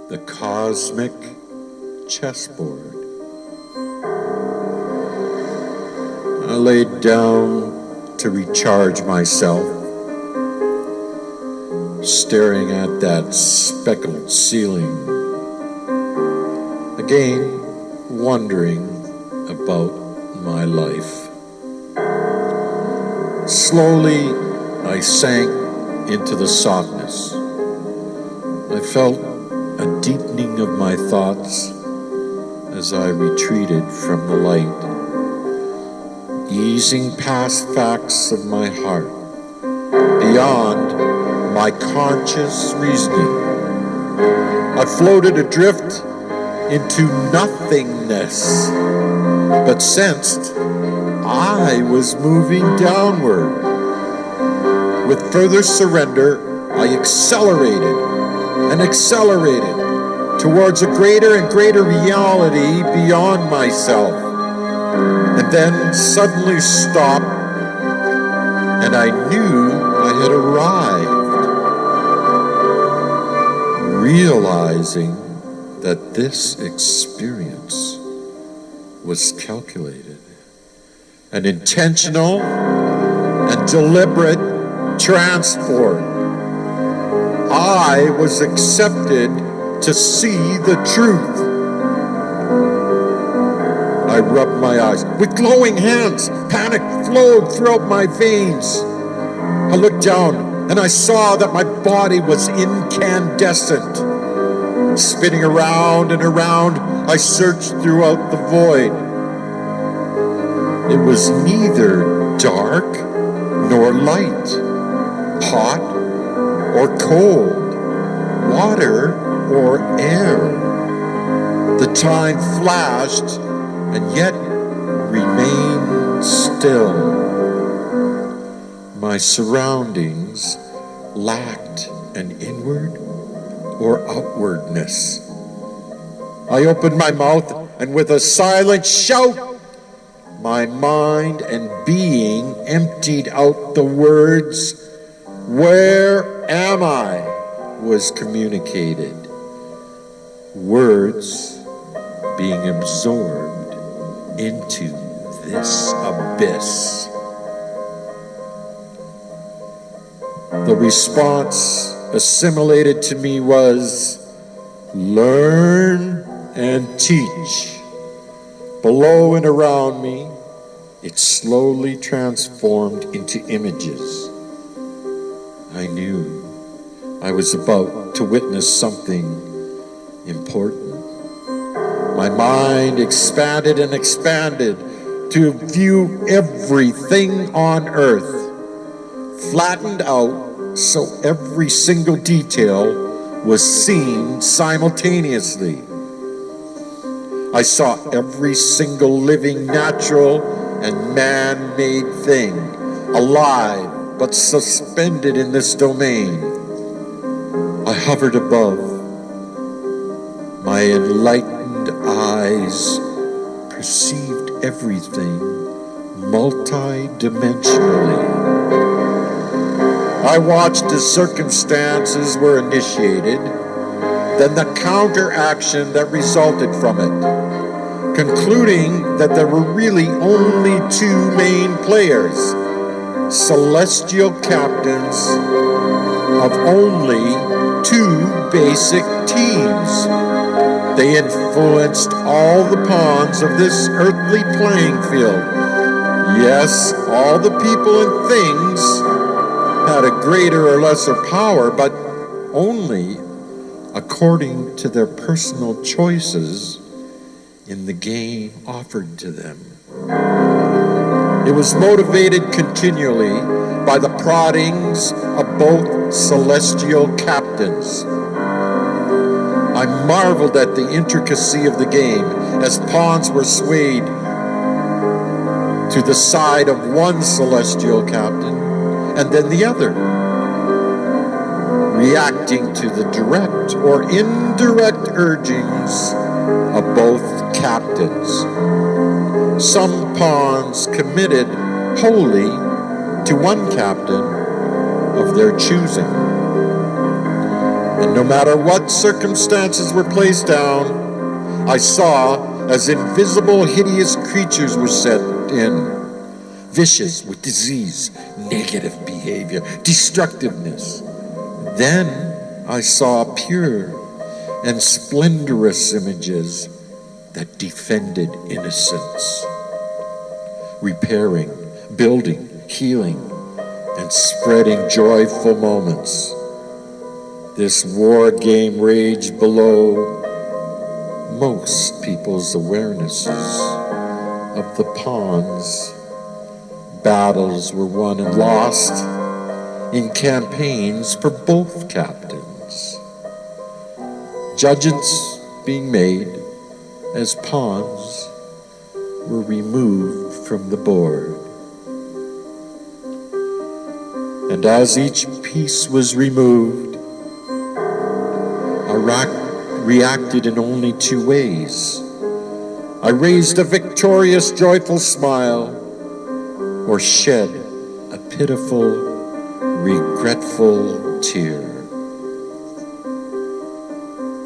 the cosmic chessboard. I laid down to recharge myself, staring at that speckled ceiling, again wondering about my life. Slowly, I sank into the softness. I felt a deepening of my thoughts as I retreated from the light, easing past facts of my heart, beyond my conscious reasoning. I floated adrift into nothingness, but sensed I was moving downward. With further surrender, I accelerated towards a greater and greater reality beyond myself, and then suddenly stopped, and I knew I had arrived, realizing that this experience was calculated, an intentional and deliberate transport. I was accepted to see the truth. I rubbed my eyes. With glowing hands, panic flowed throughout my veins. I looked down and I saw that my body was incandescent. Spinning around and around, I searched throughout the void. It was neither dark nor light, hot or cold, water or air. The time flashed and yet remained still. My surroundings lacked an inward or outwardness. I opened my mouth, and with a silent shout, my mind and being emptied out the words, "Where am I?" was communicated. Words being absorbed into this abyss. The response assimilated to me was, "Learn and teach." Below and around me, it slowly transformed into images. I knew I was about to witness something important. My mind expanded and expanded to view everything on earth, flattened out so every single detail was seen simultaneously. I saw every single living, natural, and man-made thing, alive but suspended in this domain. I hovered above. My enlightened eyes perceived everything multi-dimensionally. I watched as circumstances were initiated, then the counteraction that resulted from it, concluding that there were really only two main players, celestial captains of only two basic teams. They influenced all the pawns of this earthly playing field. Yes, all the people and things had a greater or lesser power, but only according to their personal choices in the game offered to them. It was motivated continually by the proddings of both celestial captains. I marveled at the intricacy of the game as pawns were swayed to the side of one celestial captain and then the other, reacting to the direct or indirect urgings of both captains. Some pawns committed wholly to one captain of their choosing. And no matter what circumstances were placed down, I saw as invisible, hideous creatures were set in, vicious with disease, negative behavior, destructiveness. Then I saw pure and splendorous images that defended innocence, repairing, building, healing, and spreading joyful moments. This war game raged below most people's awarenesses of the pawns. Battles were won and lost in campaigns for both captains. Judgments being made as pawns were removed from the board. And as each piece was removed, I reacted in only two ways. I raised a victorious, joyful smile, or shed a pitiful, regretful tear.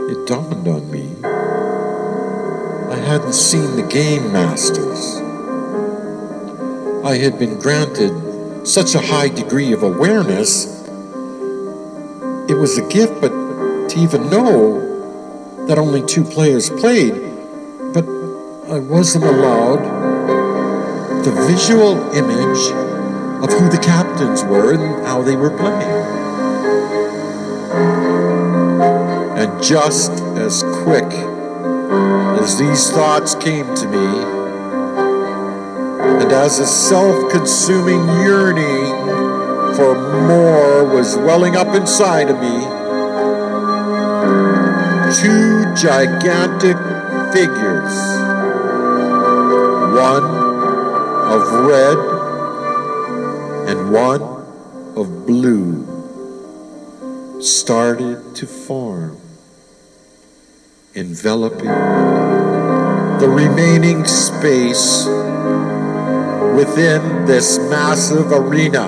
It dawned on me I hadn't seen the game masters. I had been granted such a high degree of awareness. It was a gift, but to even know that only two players played, but I wasn't allowed the visual image of who the captains were and how they were playing. And just as quick as these thoughts came to me, and as a self-consuming yearning for more was welling up inside of me, two gigantic figures, one of red and one of blue, started to form, enveloping the remaining space within this massive arena.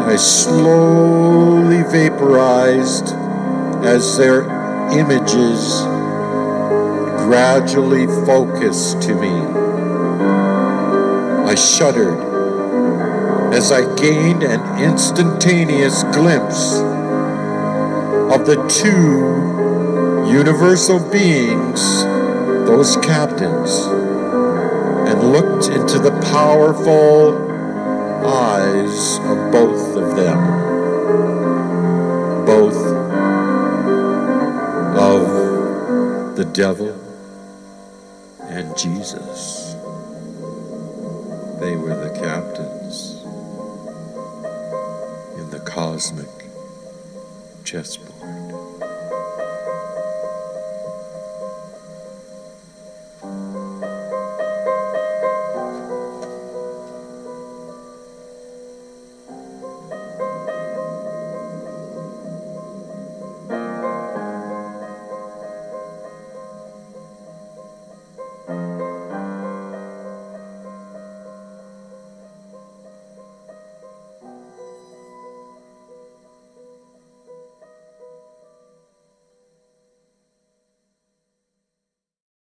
I slowly vaporized as their images gradually focused to me. I shuddered as I gained an instantaneous glimpse of the two universal beings, those captains, and looked into the powerful eyes of both of them, both of the devil and Jesus. They were the captains in the cosmic chessboard.